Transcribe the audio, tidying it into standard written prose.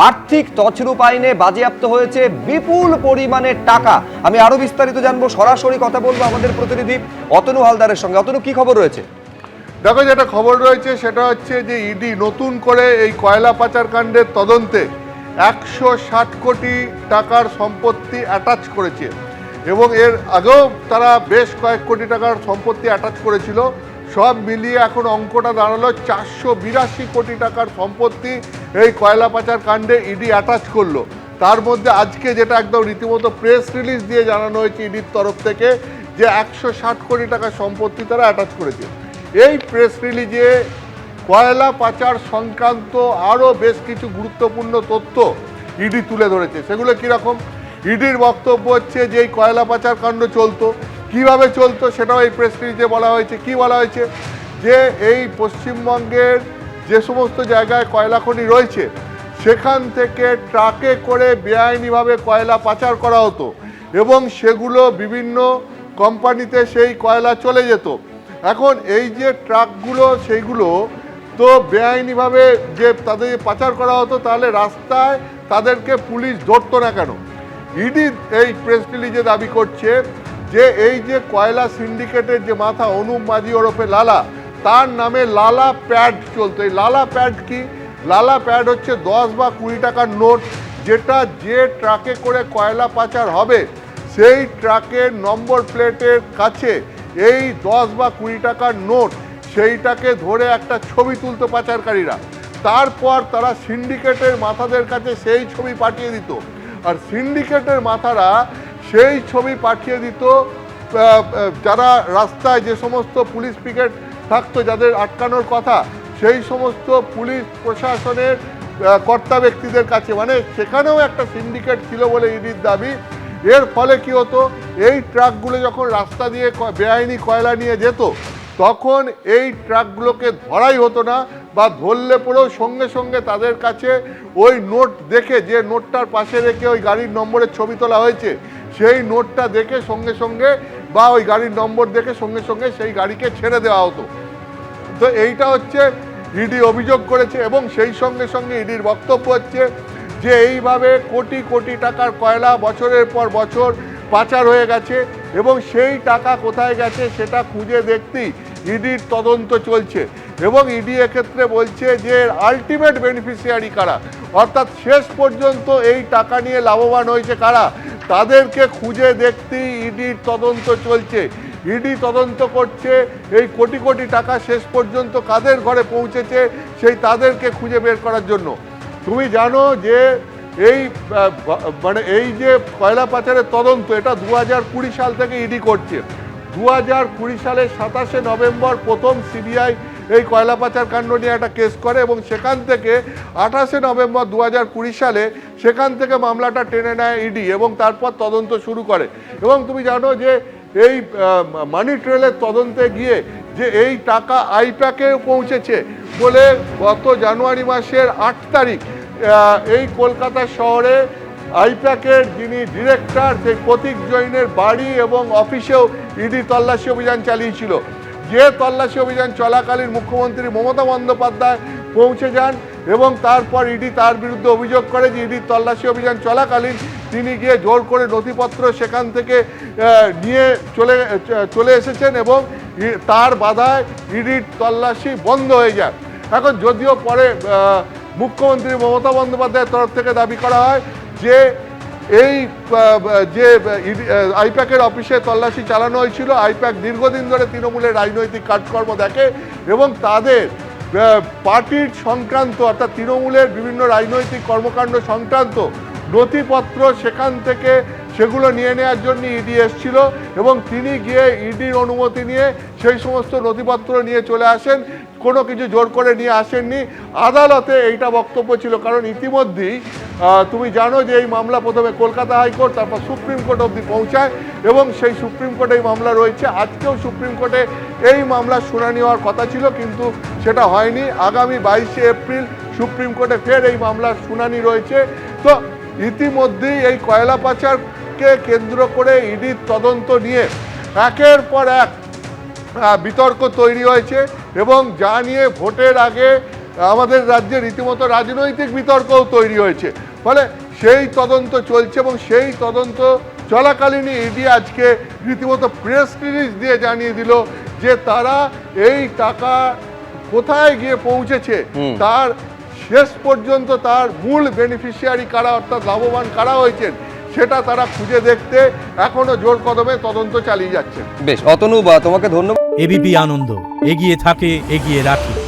আর্থিক তছরূপ আইনে বাজেয়াপ্ত হয়েছে বিপুল পরিমাণে টাকা। আমি আরো বিস্তারিত জানবো, সরাসরি কথা বলবো আমাদের প্রতিনিধি অতনু হালদারের সঙ্গে। অতনু, কি খবর রয়েছে? দেখো, যেটা খবর রয়েছে সেটা হচ্ছে যে ইডি নতুন করে এই কয়লা পাচার কাণ্ডের তদন্তে 160 কোটি টাকার সম্পত্তি অ্যাটাচ করেছে এবং এর আগেও তারা বেশ কয়েক কোটি টাকার সম্পত্তি অ্যাটাচ করেছিল। সব মিলিয়ে এখন অঙ্কটা দাঁড়ালো 482 কোটি টাকার সম্পত্তি এই কয়লা পাচার কাণ্ডে ইডি অ্যাটাচ করলো। তার মধ্যে আজকে যেটা একদম রীতিমতো প্রেস রিলিজ দিয়ে জানানো হয়েছে ইডির তরফ থেকে যে 160 কোটি টাকার সম্পত্তি তারা অ্যাটাচ করেছে। এই প্রেস রিলিজে কয়লা পাচার সংক্রান্ত আরও বেশ কিছু গুরুত্বপূর্ণ তথ্য ইডি তুলে ধরেছে। সেগুলো কীরকম? ইডির বক্তব্য হচ্ছে যে এই কয়লা পাচার কাণ্ড চলতো, কিভাবে চলতো সেটাও এই প্রেস রিলিজে বলা হয়েছে। কি বলা হয়েছে? যে এই পশ্চিমবঙ্গের যে সমস্ত জায়গায় কয়লা খনি রয়েছে সেখান থেকে ট্রাকে করে বেআইনিভাবে কয়লা পাচার করা হতো এবং সেগুলো বিভিন্ন কোম্পানিতে সেই কয়লা চলে যেত। এখন এই যে ট্রাকগুলো সেইগুলো তো বেআইনিভাবে যে তাদের পাচার করা হতো, তাহলে রাস্তায় তাদেরকে পুলিশ ধরতো না কেন? ইডি এই প্রেস রিলিজে দাবি করছে যে এই যে কয়লা সিন্ডিকেটের যে মাথা অনুপ মাঝি ওরফে লালা, তার নামে লালা প্যাড চলতো। এই লালা প্যাড কি? লালা প্যাড হচ্ছে 10 বা 20 টাকার নোট, যেটা যে ট্রাকে করে কয়লা পাচার হবে সেই ট্রাকের নম্বর প্লেটের কাছে এই 10 বা 20 টাকার নোট সেইটাকে ধরে একটা ছবি তুলতো পাচারকারীরা। তারপর তারা সিন্ডিকেটের মাথাদের কাছে সেই ছবি পাঠিয়ে দিত, আর সিন্ডিকেটের মাথারা সেই ছবি পাঠিয়ে দিত যারা রাস্তায় যে সমস্ত পুলিশ পিকেট থাকতো, যাদের আটকানোর কথা, সেই সমস্ত পুলিশ প্রশাসনের কর্তা ব্যক্তিদের কাছে। মানে সেখানেও একটা সিন্ডিকেট ছিল বলে ইডির দাবি। এর ফলে কি হতো? এই ট্রাকগুলো যখন রাস্তা দিয়ে বেআইনি কয়লা নিয়ে যেত তখন এই ট্রাকগুলোকে ধরাই হতো না, বা ধরলে পরেও সঙ্গে সঙ্গে তাদের কাছে ওই নোট দেখে, যে নোটটার পাশে রেখে ওই গাড়ির নম্বরের ছবি তোলা হয়েছে, সেই নোটটা দেখে সঙ্গে সঙ্গে বা ওই গাড়ির নম্বর দেখে সঙ্গে সঙ্গে সেই গাড়িকে ছেড়ে দেওয়া হতো। তো এইটা হচ্ছে ইডি অভিযোগ করেছে এবং সেই সঙ্গে সঙ্গে ইডির বক্তব্য হচ্ছে যে এইভাবে কোটি কোটি টাকার কয়লা বছরের পর বছর পাচার হয়ে গেছে এবং সেই টাকা কোথায় গেছে সেটা খুঁজে দেখতেই ইডির তদন্ত চলছে। এবং ইডি এক্ষেত্রে বলছে যে আলটিমেট বেনিফিশিয়ারি কারা, অর্থাৎ শেষ পর্যন্ত এই টাকা নিয়ে লাভবান হয়েছে কারা, তাদেরকে খুঁজে দেখতেই ইডির তদন্ত চলছে। ইডি তদন্ত করছে এই কোটি কোটি টাকা শেষ পর্যন্ত কাদের ঘরে পৌঁছেছে সেই তাদেরকে খুঁজে বের করার জন্য। তুমি জানো যে এই যে কয়লা পাচারের তদন্ত, এটা 2020 সাল থেকে ইডি করছে। 2020 সালের 27শে নভেম্বর প্রথম সিবিআই এই কয়লা পাচার কাণ্ড নিয়ে একটা কেস করে এবং সেখান থেকে 28শে নভেম্বর 2020 সালে সেখান থেকে মামলাটা টেনে নেয় ইডি এবং তারপর তদন্ত শুরু করে। এবং তুমি জানো যে এই মানি ট্রেলের তদন্তে গিয়ে যে এই টাকা আইপ্যাকে পৌঁছেছে বলে গত জানুয়ারি মাসের 8 তারিখ এই কলকাতা শহরে আইপ্যাকের যিনি ডিরেক্টর সেই প্রতীক জৈনের বাড়ি এবং অফিসেও ইডি তল্লাশি অভিযান চালিয়েছিল। যে তল্লাশি অভিযান চলাকালীন মুখ্যমন্ত্রী মমতা বন্দ্যোপাধ্যায় পৌঁছে যান এবং তারপর ইডি তার বিরুদ্ধে অভিযোগ করে যে ইডির তল্লাশি অভিযান চলাকালীন তিনি গিয়ে জোর করে নথিপত্র সেখান থেকে নিয়ে চলে এসেছেন এবং তার বাধায় ইডির তল্লাশি বন্ধ হয়ে যায়। এখন যদিও পরে মুখ্যমন্ত্রী মমতা বন্দ্যোপাধ্যায়ের তরফ থেকে দাবি করা হয় যে এই যে আইপ্যাকের অফিসে তল্লাশি চালানো হয়েছিল, আইপ্যাক দীর্ঘদিন ধরে তৃণমূলের রাজনৈতিক কাজকর্ম দেখে এবং তাদের পার্টির সংক্রান্ত অর্থাৎ তৃণমূলের বিভিন্ন রাজনৈতিক কর্মকাণ্ড সংক্রান্ত নথিপত্র সেখান থেকে সেগুলো নিয়ে নেওয়ার জন্য ইডি এসেছিল এবং তিনি গিয়ে ইডির অনুমতি নিয়ে সেই সমস্ত নথিপত্র নিয়ে চলে আসেন, কোনো কিছু জোর করে নিয়ে আসেননি। আদালতে এইটা বক্তব্য ছিল, কারণ ইতিমধ্যেই তুমি জানো যে এই মামলা প্রথমে কলকাতা হাইকোর্ট তারপর সুপ্রিম কোর্ট অবধি পৌঁছায় এবং সেই সুপ্রিম কোর্টে এই মামলা রয়েছে। আজকেও সুপ্রিম কোর্টে এই মামলার শুনানি হওয়ার কথা ছিল কিন্তু সেটা হয়নি। আগামী 22শে এপ্রিল সুপ্রিম কোর্টে ফের এই মামলার শুনানি রয়েছে। তো ইতিমধ্যেই এই কয়লা পাচারকে কেন্দ্র করে ইডির তদন্ত নিয়ে একের পর এক বিতর্ক তৈরি হয়েছে এবং যা নিয়ে ভোটের আগে আমাদের রাজ্যে রীতিমতো রাজনৈতিক বিতর্কও তৈরি হয়েছে। ফলে সেই তদন্ত চলছে এবং সেই তদন্ত চলাকালীনই ইডি আজকে রীতিমতো প্রেস রিলিজ দিয়ে জানিয়ে দিল যে তারা এই টাকা কোথায় গিয়ে পৌঁছেছে তার শেষ পর্যন্ত তার মূল বেনিফিশিয়ারি কারা, অর্থাৎ লাভবান কারা হয়েছেন, সেটা তারা খুঁজে দেখতে এখনো জোর কদমে তদন্ত চালিয়ে যাচ্ছে। বেশ, অতনু, তোমাকে ধন্যবাদ। এবিপি আনন্দ, এগিয়ে থাকে, এগিয়ে রাখে।